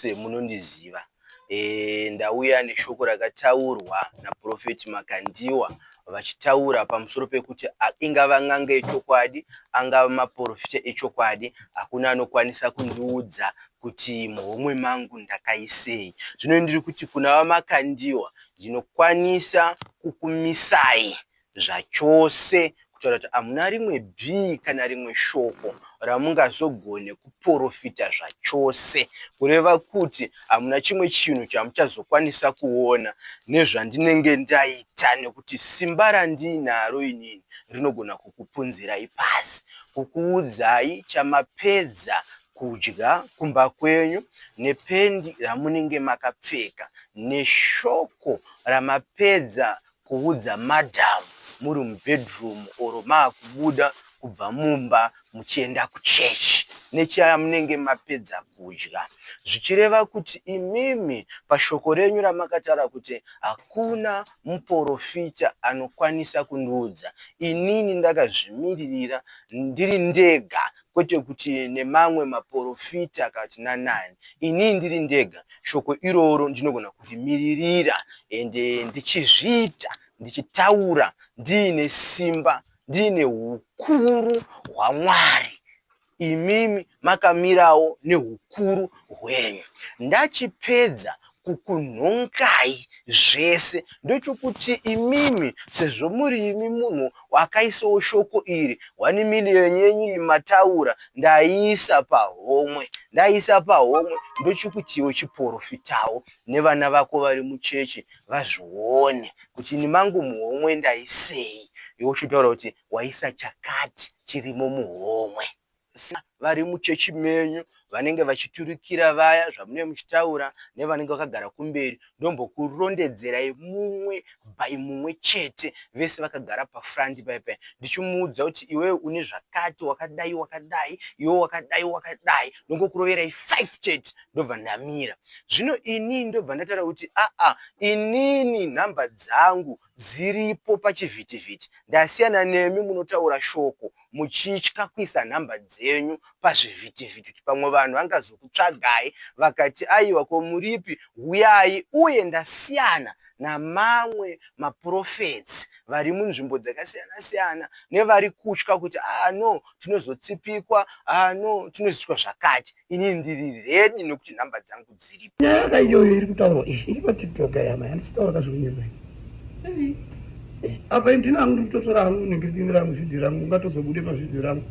semunondiziva ndauya neshoko rakataurwa naProfeti Makandiwa vachitaura pamusoro pekuti ingava n'anga yechokwadi angava maprofita echokwadi hakuna anokwanisa kundiudza kuti muhomwe mangu ndakaisei. Zvino ndiri kuti kuna vaMakandiwa ndinokwanisa kukumisai zvachose kutaura kuti hamuna rimwe bhii kana rimwe shoko ramungazogone kuprofita zvachose, kureva kuti hamuna chimwe chinhu chamuchazokwanisa kuona nezvandinenge ndaita, nekuti simba randinaro inini rinogona kukupunzirai pasi, kukuudzai chamapedza kudya kumba kwenyu, nependi ramunenge makapfeka, neshoko ramapedza kuudza madhamu muri mubhedroom oro maakubuda kubva mumba muchienda kuchechi, nechamunenge mapedza kudya. Zvichireva kuti imimi pashoko renyu ramakataura kuti hakuna muprofita anokwanisa kundiudza, inini ndakazvimiririra ndiri ndega, kwete kuti nemamwe maprofita kati nanani, inini ndiri ndega. Shoko iroro ndinogona kurimiririra ende ndichizviita ndichitaura ndiine simba, ndiine hukuru hwaMwari, imimi makamirawo nehukuru hwenyu. Ndachipedza kukunhongai zvese ndochokuti imimi sezvo muri imi munhu wakaisawo shoko iri 1 million yenyu imataura ndaisa pahomwe, ndochokutiwo chiprofitawo nevana vako vari muchechi vazvione kuti ini mangu muhomwe ndaisei, iwo uchitaura kuti waisa chakati chirimo muhomwe. Vari muchechi menyu vanenge vachiturikira vaya zvamunenge muchitaura nevanenge vakagara kumberi, ndombokurondedzerai mumwe by mumwe chete, vese vakagara pafront paipai, ndichimuudza kuti iwe une zvakati wakadai wakadai, iwe wakadai wakadai, ndongokuroverai 5 chete ndobva ndamira. Zvino inini ndobva ndataura kuti inini nhamba dzangu dziripo pachivhitivhiti, ndasiyana nemi munotaura shoko muchitya kuisa nhamba dzenyu pazvivhitivhiti kuti pamwe vanhu vangazokutsvagai vakati aiwa ko muripi, uyai. Uye ndasiyana namamwe maprofets vari munzvimbo dzakasiyana siyana nevari kutya kuti no tinozotsipikwa, no tinozoitwa zvakati. Inini ndiri redi nekuti nhamba dzangu dziripo. Nyaya iyoyo iri kutaurwa iri paTiktok yama handisitaura kazvinyenyai apa ndinangu ndikutotora hangu ningiri rangu vhidhiyo rangu ungatozobude pavhidhiyo rangu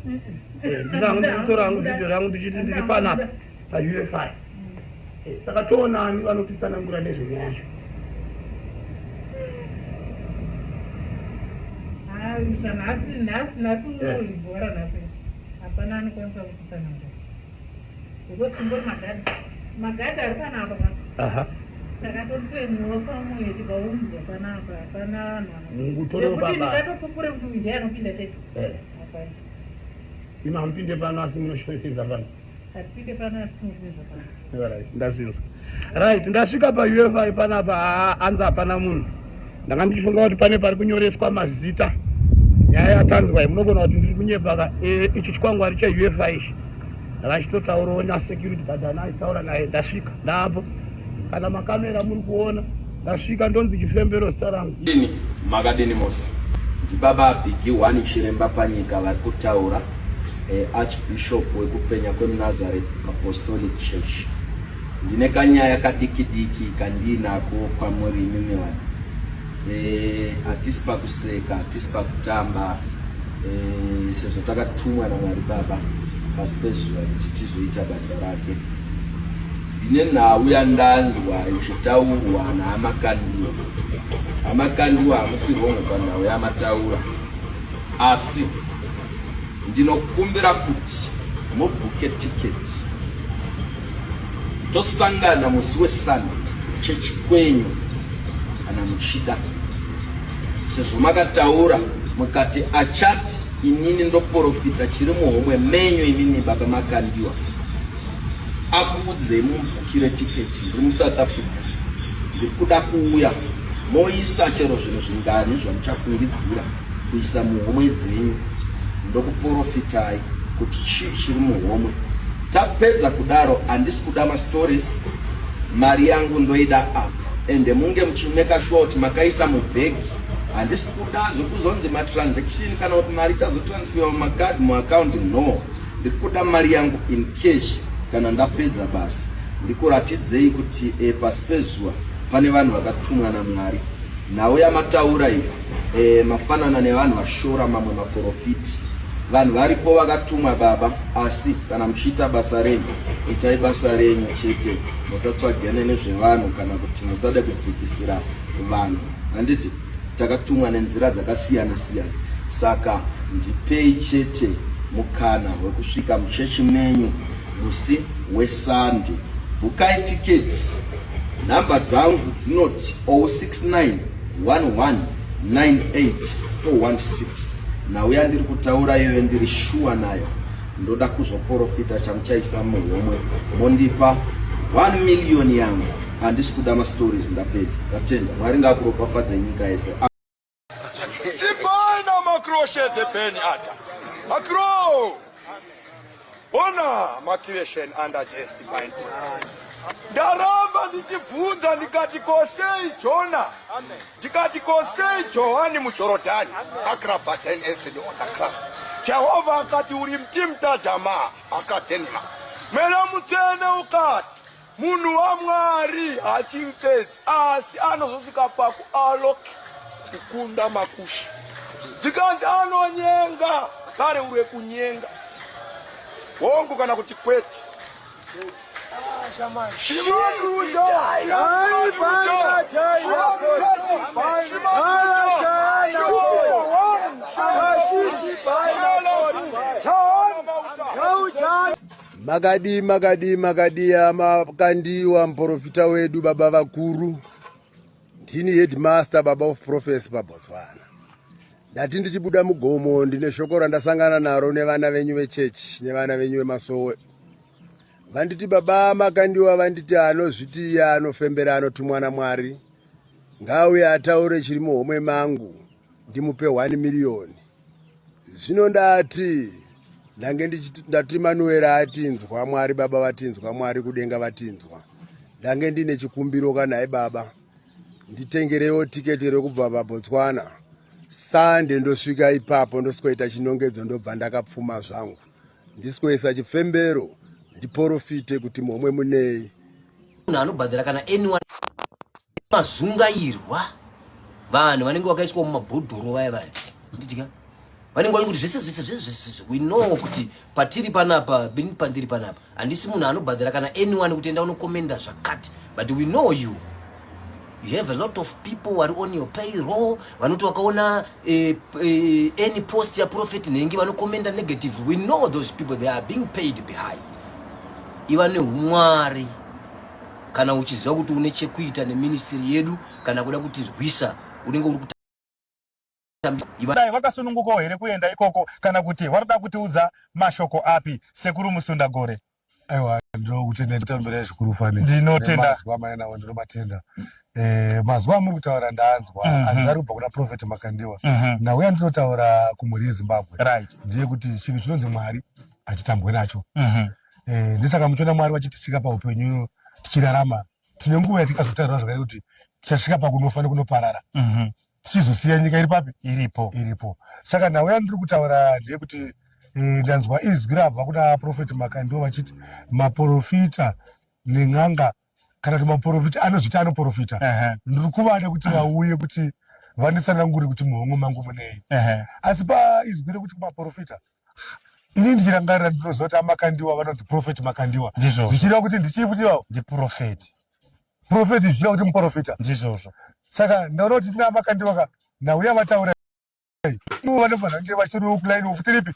ndinangu ndikutora hangu vhidhiyo rangu ndichiti ndiri panapa paUFI. Saka toonani vanotitsanangura nezvenyaya nhasi unoibhora nhasi hapana anokwanisa kutitsanangura because timbori magadhi ari panapa takatosvenuosa mumwe tikaunzwa panapa hapana nekuti ndikatopupure kuti midhai anopinda chete ima mupinde pano asi munoshoesedza pano hatipinde pano asi tinosveza pano ndazvinzwa right. Ndasvika paUFI panapa anzi hapana munhu, ndanga ndichifunga kuti pane pari kunyoreswa mazita nyaya yatanzwai. Munogona kuti ndiri kunyepaka ichi chikwangwari cheUFI ichi ndakachitotaurawo nasecurity guard anaitaura naye. Ndasvika ndapo kana makamera muri kuona, ndasvika ndonzi Chifembero zita rangu. Ini Makadeni Mose ndibaba Big One Chiremba panyika vari kutaura Archbishop wekupenya kweMnazareth Apostolic Church. Ndine kanyaya kadiki kandinako kwamuri imimi vanhu, hatisi pakuseka, hatisi pakutamba, sezvo takatumwa naMwari Baba pasi pezuva kuti tizoita basa rake. Ndine nhau yandanzwa ichitaurwa naMakandiwa. Amakandiwa hamusi hongu panhau yamataura, asi ndinokumbira kuti mubhuke tiketi tosangana musi weSunday chechi kwenyu kana muchida, sezvo makataura mukati achati inini ndoprofita chiri muhomwe menyu imini Baba Makandiwa, akuudzei mubhukire tiketi. Ndiri muSouth Africa, ndiri kuda kuuya moisa chero zvinhu zvingani zvamuchafungidzira kuisa muhomwe dzenyu, ndokuprofitai kuti chii chiri muhomwe Tapedza kudaro handisi kuda mastories, mari yangu ndoida apo, ende munge mchimeka sure kuti makaisa mubhegi. Handisi kuda zvekuzonzi matransaction kana kuti mari tazotransfer mumakadi muaccount, no. Ndiri kuda mari yangu in cash kana ndapedza basa. Ndikuratidzei kuti pasi pezuva pane vanhu vakatumwa naMwari. Nauya mataura iyo mafanana nevanhu vashora mamwe maprofiti. Vanhu varipo vakatumwa baba, asi kana muchiita basa renyu, itai basa renyu chete, musatsvagane nezvevanhu kana kuti musade kudzikisira vanhu. Handiti takatumwa nenzira dzakasiyana siyana. Saka ndipei chete mukana wekusvika muchechi menyu musi weSunday. Bukai tickets. Namba dzangu dzinoti 069 11 98 416. Nauya ndiri kutaura iyoyo ndiri shuwa nayo. Ndoda kuzoprofita chamuchaisa muhomwe. Mondipa 1 million yangu. Handisi kuda mastories ndapedza. Tatenda. Mwari ngakuropafadze nyika yese. Sibana makroshe de peni ata. Makro! Ona makiresheni under justified. Ndaramba ndichibvunza ndikati kosei Jona. Ndikati kosei Johani muJorodhani. Akrabaten esedi otakrast. Jehova akati uri mtimta jamaa akatenha. Mera mutene ukati. Munhu wa Mwari hachimpedzi asi anozosvika paku aloki kukunda makusha. Ndikanzi anonyenga kare uri kunyenga. Wongo kana kuti kweti. Magadi makandiwa muprofita wedu baba vakuru. Ndini headmaster baba of prophets paBotswana. Ndati ndichibuda mugomo ndine shoko randasangana naro nevana venyu vechechi nevana venyu vemasowe. Vanditi baba makandiwa, vanditi anozviti anofembera anotumwa naMwari ngauye ataure chiri muhomwe mangu ndimupe 1 million. Zvino ndati ndange ndati Manuera atinzwa, Mwari baba vatinzwa, Mwari kudenga vatinzwa. Ndange ndine chikumbiro kanaye baba nditengerewo tiketi rekubva paBotswana. Sunday ndosvika ipapo ndosikoita chinongedzo ndobva ndakapfuma zvangu. Ndisikoisa chifembero ndiprofite kuti muhomwe munei. Munhu anobhadhara kana anyone mazungairwa. Vanhu vanenge vakaiswa mumabhodhoro vaya. Ndidika. Vanenge vari kuti zvese we know kuti patiri panapa bini pandiri panapa. Handisi munhu anobhadhara kana anyone kuti enda unokomenda zvakati. But we know you. You have a lot of people who are on your payroll. Vanoti wakaona any post ya prophet nengi vanokomenda negative. We know those people, they are being paid behind. Iva neumwari kana uchiziva kuti une chekuita neministry yedu kana kuda kutizwisa unenge uri dai vakasunungukawo here kuenda ikoko kana kuti varida kutiudza mashoko api sekuru Musunda Gore? Aiwa, ndokutenda nditambira zvikuru fani. Ndinotenda. Mazwa mainawo ndinomatenda. Mazwa muri kutaura ndaanzwa. Azari kubva kuna Prophet Makandiwa. Nauya ndinotaura kumhuri yeZimbabwe. Right. Ndiye kuti chinhu chinonzi Mwari achitambwe nacho. Ndisaka muchiona Mwari vachitisika paupenyu tichirarama. Tine nguva yatikazotaura zvakare kuti tichasvika pakunofa nekunoparara. Tichizosiya nyika iri papi? Iripo. Saka nauya ndiri kutaura ndiye kuti ndanzwa izwi rabva kuna Prophet Makandiwa vachiti maprofita nen'anga kana kuti maprofita anozviti anoprofita. Ndiri kuvada kuti vauye kuti vanditsanangure kuti muhomwe mangu munei. Asi paizwi rekuti kumaprofita ini ndichirangarira ndinoziva kuti Makandiwa vanonzi Prophet Makandiwa. Zvichireva kuti ndichifuti vavo ndiprofeti. Prophet zvichireva kuti muprofita. Ndizvozvo. Saka ndaona kuti tina Makandiwa nauya vataura ivo vanofanira kunge vachiriwo kulaini ofutiripi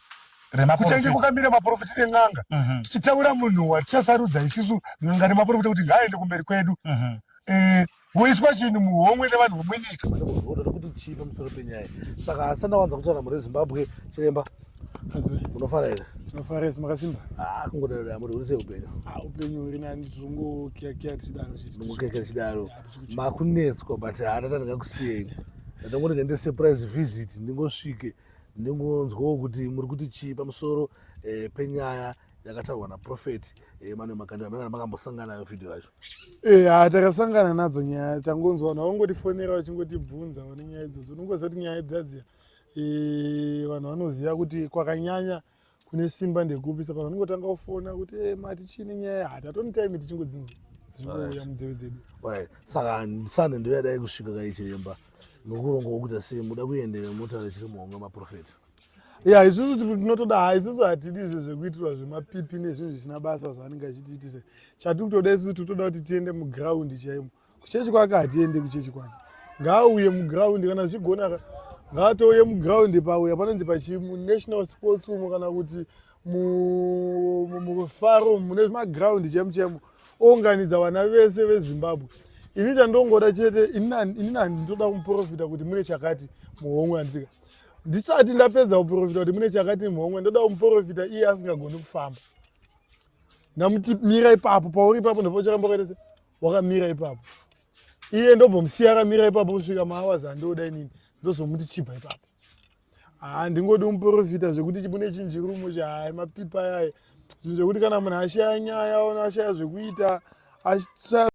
kuchange kukamira maprofita nen'anga tichitaura munhu watichasarudza isusu n'anga nemaprofita kuti ngaaende kumberi kwedu woiswa chinhu muhomwe nevanhu vomwenyika kuti chii pamusoro penyaya. Saka asana wanza kutaura mhuri yeZimbabwe chiremba unofara here? Tinofara isi makasimba kungodaro muri uri sei upenyu? Upenyu uri nani tichongokiyakiya tichidaro nongokekera chidaro makunetswa but haana ndingakusiyei ndangoti ngende surprise visit ndingosvike ndingonzwawo kuti muri kuti chii pamusoro penyaya yakataurwa naprofeti Emmanuel Makandira. Mangana makambosangana nayo video yacho? Takasangana nadzo nyaya, tangonzwa vaongotifonera vachingotibvunza vane nyaya idzodzo. Unongoziva kuti nyaya dzadzia vanhu vanoziva kuti kwakanyanya kune simba ndekupi, saka vanongotanga kufona kuti mati chini nyaya, hatatoni time tichingodzingouya munzeve dzedu. Saka ndisane ndoyadai kusvika kaichiremba nokuronga wokuti sei muda kuendera motare chiri muhomwe maprofeti. Isusu tinotoda, isusu hatidi izvo zvekuitirwa zvemapipi nezvinhu zvisina basa zvaanenge achitiitisa. Chatiri kutoda isusu tinotoda kuti tiende mugiraundi chaimo. Kuchechi kwake hatiende kuchechi kwake, ngaauye mugiraundi kana zvigona ngaatouye mugiraundi pauya panonzi pachimunational sports umo kana kuti mufaro mune magiraundi chemu ounganidza vana vese veZimbabwe. Ini chandongoda chete, ini handinoda kumuprofita kuti mune chakati muhomwe andika. Ndisati ndapedza kuprofita kuti mune chakati muhomwe, ndoda kumuprofita iye asingagoni kufamba. Namuti mira ipapo, pauri ipapo ndopochakamba kaitese wakamira ipapo. Iye ndobomsiya akamira ipapo kusvika mahours andoda inini. Ndozomuti chibva ipapo. Ndingodi kumuprofita zvekuti mune chinjirumo chahai mapipa yaye. Zvinhu zvekuti kana munhu ashaya nyaya, ashaya zvekuita, ashaya